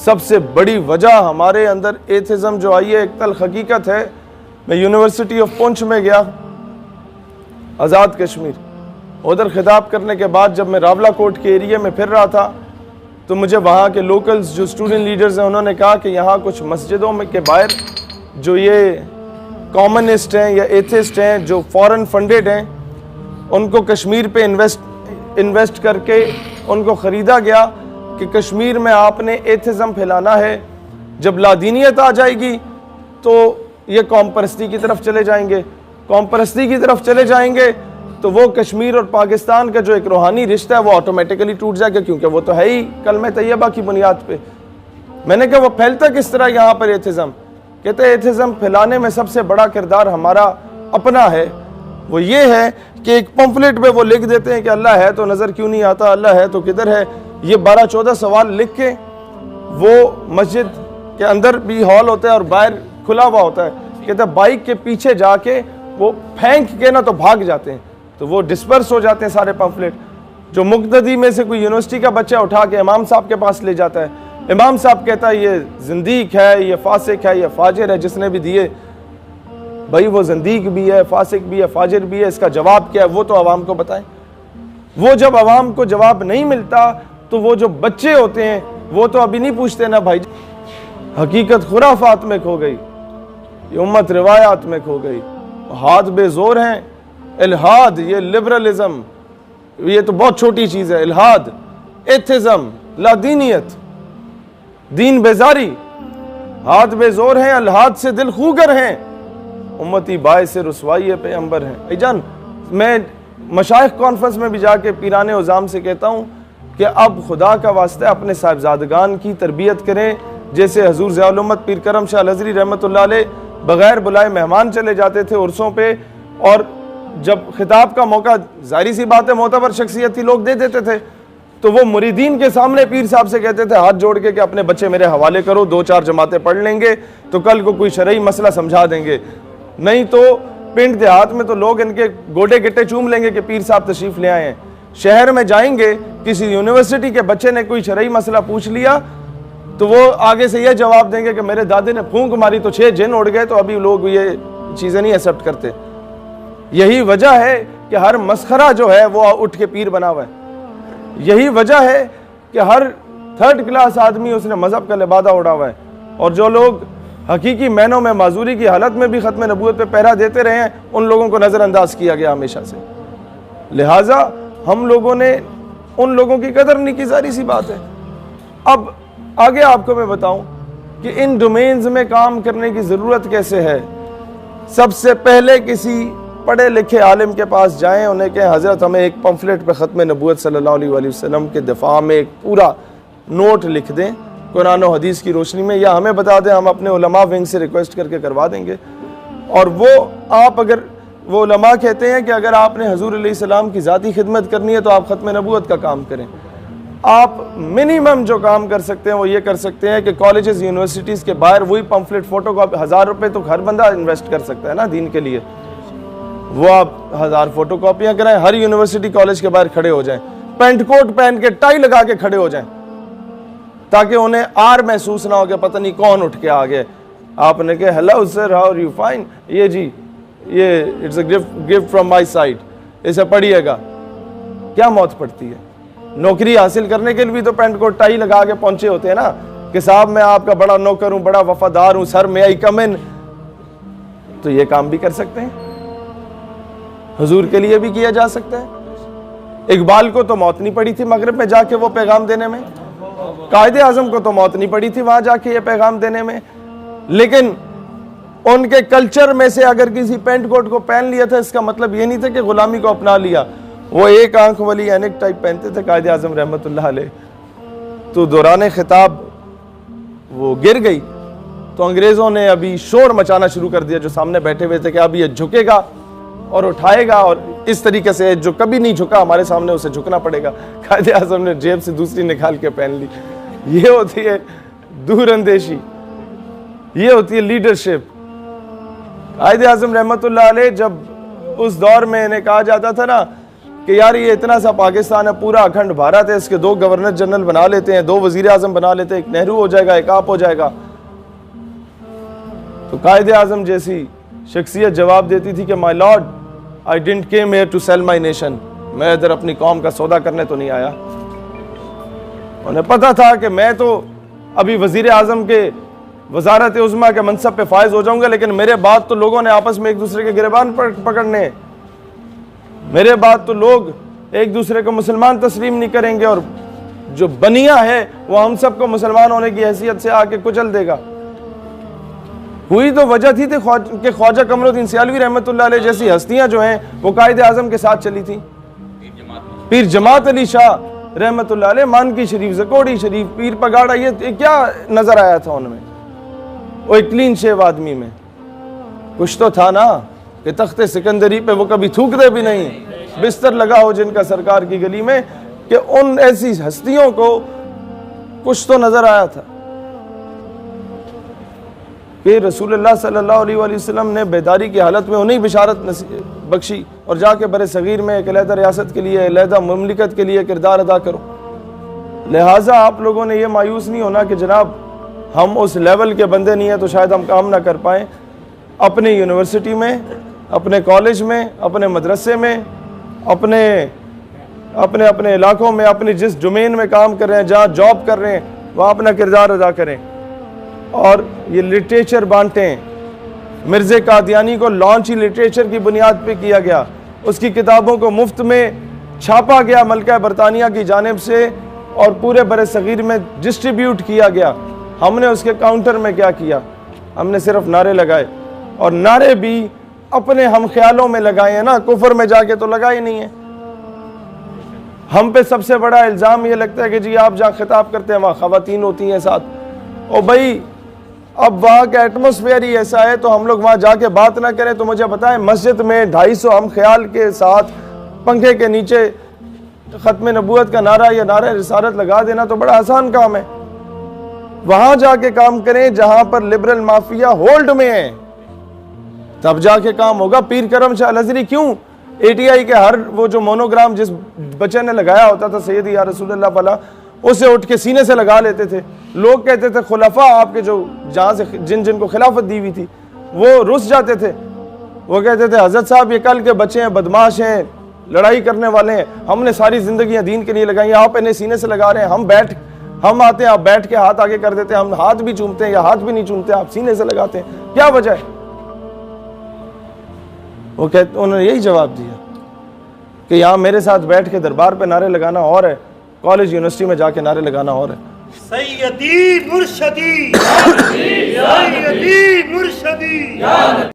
सबसे बड़ी वजह हमारे अंदर एथिज़म जो आई है, एक तल हकीकत है। मैं यूनिवर्सिटी ऑफ पुंछ में गया, आज़ाद कश्मीर, उधर खिताब करने के बाद जब मैं रावला कोट के एरिया में फिर रहा था तो मुझे वहाँ के लोकल्स जो स्टूडेंट लीडर्स हैं उन्होंने कहा कि यहाँ कुछ मस्जिदों में के बाहर जो ये कॉमनिस्ट हैं या एथिस्ट हैं जो फॉरेन फंडेड हैं, उनको कश्मीर पे इन्वेस्ट करके उनको ख़रीदा गया कि कश्मीर में आपने एथिज़म फैलाना है। जब लादीनियत आ जाएगी तो ये कौम परस्ती की तरफ चले जाएंगे, कौम परस्ती की तरफ चले जाएंगे तो वो कश्मीर और पाकिस्तान का जो एक रूहानी रिश्ता है वो ऑटोमेटिकली टूट जाएगा, क्योंकि वो तो है ही कलमे तैयबा की बुनियाद पे। मैंने कहा वो फैलता किस तरह यहाँ पर एथिज़म? कहते हैं एथिज़म फैलाने में सबसे बड़ा किरदार हमारा अपना है। वो ये है कि एक पंफलेट पे वो लिख देते हैं कि अल्लाह है तो नज़र क्यों नहीं आता, अल्लाह है तो किधर है। ये 12-14 सवाल लिख के वो मस्जिद के अंदर भी हॉल होता है और बाहर खुला हुआ होता है। कहते हैं बाइक के पीछे जाके वो फेंक के ना तो भाग जाते हैं, तो वो डिस्पर्स हो जाते हैं सारे पंफलेट। जो मुक्तदी में से कोई यूनिवर्सिटी का बच्चा उठा के इमाम साहब के पास ले जाता है, इमाम साहब कहता है ये जिंदीक है, ये फासिक है, ये फाजिर है जिसने भी दिए। भाई वो जिंदीक भी है, फासिक भी है, फाजिर भी है, इसका जवाब क्या है वो तो आवाम को बताएं। वो जब आवाम को जवाब नहीं मिलता तो वो जो बच्चे होते हैं वो तो अभी नहीं पूछते ना भाई। हकीकत खुराफात में खो गई, ये उम्मत रिवायात में खो गई, हाथ बेजोर हैं। इल्हाद, ये लिबरलिज्म, ये तो बहुत छोटी चीज़ है। इल्हाद, एथिज़म, लादीनियत, दीन बेजारी, हाथ बेजोर हैं, इल्हाद से दिल खूगर हैं, उम्मती बाइस रुसवाई पैगंबर हैं। भाईजान मैं मशाइख कॉन्फ्रेंस में भी जाके पीराने उज़ाम से कहता हूँ कि अब खुदा का वास्ता अपने साहिबजादगान की तरबियत करें। जैसे हजूर ज़ियाउल उम्मत पीर करम शाह हज़री रहमतुल्लाह अलैह बग़ैर बुलाए मेहमान चले जाते थे उर्सों पे, और जब खिताब का मौका, जाहिर सी बात है मोतबर शख्सियत ही लोग दे देते थे, तो वो मुरीदीन के सामने पीर साहब से कहते थे हाथ जोड़ के कि अपने बच्चे मेरे हवाले करो, 2-4 जमातें पढ़ लेंगे तो कल को कोई शरई मसला समझा देंगे, नहीं तो पिंड देहात में तो लोग इनके गोडे गिट्टे चूम लेंगे कि पीर साहब तशरीफ ले आए हैं। शहर में जाएंगे, किसी यूनिवर्सिटी के बच्चे ने कोई शरई मसला पूछ लिया तो वो आगे से ये जवाब देंगे कि मेरे दादे ने फूंक मारी तो 6 जिन उड़ गए, तो अभी लोग ये चीज़ें नहीं एक्सेप्ट करते। यही वजह है कि हर मस्खरा जो है वो उठ के पीर बना हुआ है। यही वजह है कि हर 3rd क्लास आदमी उसने मजहब का लिबादा उड़ा हुआ है, और जो लोग हकीकी मैनों में माजूरी की हालत में भी ख़त्म नबूवत पे पहरा देते रहे हैं उन लोगों को नज़रअंदाज किया गया हमेशा से। लिहाजा हम लोगों ने उन लोगों की कदर नहीं की, सारी सी बात है। अब आगे आपको मैं बताऊं कि इन डोमेन्स में काम करने की ज़रूरत कैसे है। सबसे पहले किसी पढ़े लिखे आलिम के पास जाएं, उन्हें कहें हज़रत हमें एक पंफलेट पे ख़त्म नबूवत सल्लल्लाहु अलैहि वसल्लम के दिफा में एक पूरा नोट लिख दें कुरान और हदीस की रोशनी में, या हमें बता दें, हम अपने उलमा विंग से रिक्वेस्ट करके करवा देंगे। और वो आप अगर वो उलमा कहते हैं कि अगर आपने हजूर अलैहिस्सलाम की ज़ाती खिदमत करनी है तो आप ख़त्म नबूवत का काम करें। आप मिनिमम जो काम कर सकते हैं वो ये कर सकते हैं कि कॉलेजेस यूनिवर्सिटीज़ के बाहर वही पंफलेट फ़ोटो कॉपी, 1000 रुपये तो हर बंदा इन्वेस्ट कर सकता है ना दीन के लिए, वो आप 1000 फोटो कॉपियाँ कराएं, हर यूनिवर्सिटी कॉलेज के बाहर खड़े हो जाएं, पेंट कोट पहन के टाई लगा के खड़े हो जाएं, ताकि उन्हें आर महसूस ना हो कि पता नहीं कौन उठ के आ गए। आपने कहा hello sir, how are you, fine, ये जी ये it's a gift from my side, इसे पढ़िएगा। क्या मौत पड़ती है? नौकरी हासिल करने के लिए भी तो पेंट कोट टाई लगा के पहुंचे होते हैं ना कि साहब मैं आपका बड़ा नौकर हूं, बड़ा वफादार हूं, सर मे आई कम इन। तो ये काम भी कर सकते हैं, हुजूर के लिए भी किया जा सकता है। इकबाल को तो मौत नहीं पड़ी थी मगरिब में जाके वो पैगाम देने में, कायदे आजम को तो मौत नहीं पड़ी थी वहां जाके ये पैगाम देने में, लेकिन उनके कल्चर में से अगर किसी पेंट कोट को पहन लिया था इसका मतलब ये नहीं था कि गुलामी को अपना लिया। वो एक आंख वाली एनिक टाइप पहनते थे कायदे आजम रहमतुल्लाह अलैह, तो दौरान खिताब वो गिर गई तो अंग्रेजों ने अभी शोर मचाना शुरू कर दिया जो सामने बैठे हुए थे कि अब ये झुकेगा और उठाएगा, और इस तरीके से जो कभी नहीं झुका हमारे सामने उसे झुकना पड़ेगा। कायदे आजम ने जेब से दूसरी निकाल के पहन ली। ये होती है दूरअंदेशी, ये होती है लीडरशिप। कायदे आजम रहमतुल्लाह अलैह जब उस दौर में इन्हें कहा जाता था ना कि यार ये इतना सा पाकिस्तान है, पूरा अखंड भारत है, इसके 2 गवर्नर जनरल बना लेते हैं, 2 वजीर आजम बना लेते हैं, एक नेहरू हो जाएगा, एक आप हो जाएगा। तो कायदे आजम जैसी शख्सियत जवाब देती थी कि my lord, I didn't came here to sell my nation, मैं इधर अपनी कौम का सौदा करने तो नहीं आया। उन्हें पता था कि मैं तो अभी वजीर आजम के वजारत उज़्मा के मनसब पे फायज हो जाऊंगा, लेकिन मेरे बाद तो लोगों ने आपस में एक दूसरे के गिरबान पकड़ने, मेरे बाद तो लोग एक दूसरे को मुसलमान तस्लीम नहीं करेंगे, और जो बनिया है वो हम सबको मुसलमान होने की हैसियत से आके कुचल देगा। हुई तो वजह थी कि ख्वाजा कमरुद्दीन सियालवी रहमतुल्लाह अलैह जैसी हस्तियां जो हैं वो कायदे आजम के साथ चली थी। पीर जमात अली शाह रहमतुल्लाह अलैह, मानकी शरीफ, ज़कोड़ी शरीफ, पीर पगाड़ा, ये क्या नजर आया था उनमें? वो एक क्लीन शेव आदमी में कुछ तो था ना कि तख्ते सिकंदरी पे वो कभी थूकते भी नहीं, बिस्तर लगा हो जिनका सरकार की गली में, कि उन ऐसी हस्तियों को कुछ तो नजर आया था कि रसूलुल्लाह सल्लल्लाहु अलैहि वसल्लम ने बेदारी की हालत में उन्हें बिशारत बख्शी और जाके बड़े सगीर में एक अलहदा रियासत के लिए, अलहदा मुमलिकत के लिए किरदार अदा करो। लिहाजा आप लोगों ने यह मायूस नहीं होना कि जनाब हम उस लेवल के बंदे नहीं हैं तो शायद हम काम ना कर पाएँ। अपने यूनिवर्सिटी में, अपने कॉलेज में, अपने मदरसे में, अपने अपने अपने इलाकों में, अपने जिस डोमेन में काम कर रहे हैं, जहाँ जॉब कर रहे हैं, वहाँ अपना किरदार अदा करें और ये लिटरेचर बांटें। मिर्ज़े कादियानी को लॉन्च ही लिटरेचर की बुनियाद पे किया गया, उसकी किताबों को मुफ्त में छापा गया मलका बरतानिया की जानिब से और पूरे बरे सगीर में डिस्ट्रीब्यूट किया गया। हमने उसके काउंटर में क्या किया? हमने सिर्फ नारे लगाए, और नारे भी अपने हम ख्यालों में लगाए हैं ना, कुफर में जाके तो लगाए नहीं है। हम पे सबसे बड़ा इल्ज़ाम ये लगता है कि जी आप जहाँ खिताब करते हैं वहाँ ख़वातीन होती हैं साथ। ओ भाई, अब वहाँ का एटमॉस्फेयर ही ऐसा है तो हम लोग वहाँ जाके बात ना करें तो मुझे बताएं, मस्जिद में 250 हम ख्याल के साथ पंखे के नीचे ख़त्म नबूवत का नारा या नारा रिसालत लगा देना तो बड़ा आसान काम है। वहाँ जाके काम करें जहाँ पर लिबरल माफिया होल्ड में है, तब जाके काम होगा। पीर करम शाह अलअज़हरी क्यों ATI के हर वो जो मोनोग्राम जिस बच्चे ने लगाया होता था सैयदी या रसूलुल्लाह वाला, उसे उठ के सीने से लगा लेते थे। लोग कहते थे खुलफा आपके जो जहाँ से जिन जिनको खिलाफत दी हुई थी वो रुस जाते थे, वो कहते थे हजरत साहब ये कल के बच्चे हैं, बदमाश हैं, लड़ाई करने वाले हैं, हमने सारी जिंदगी दीन के लिए लगाई, आप इन्हें सीने से लगा रहे हैं। हम आते हैं, आप बैठ के हाथ आगे कर देते हैं, हम हाथ भी चूमते हैं या हाथ भी नहीं चूमते, आप सीने से लगाते हैं, क्या वजह है? वो कहते, उन्होंने यही जवाब दिया कि यहाँ मेरे साथ बैठ के दरबार पे नारे लगाना और है, कॉलेज यूनिवर्सिटी में जाके नारे लगाना और है। सैयदी मुर्शदी, सैयदी मुर्शदी,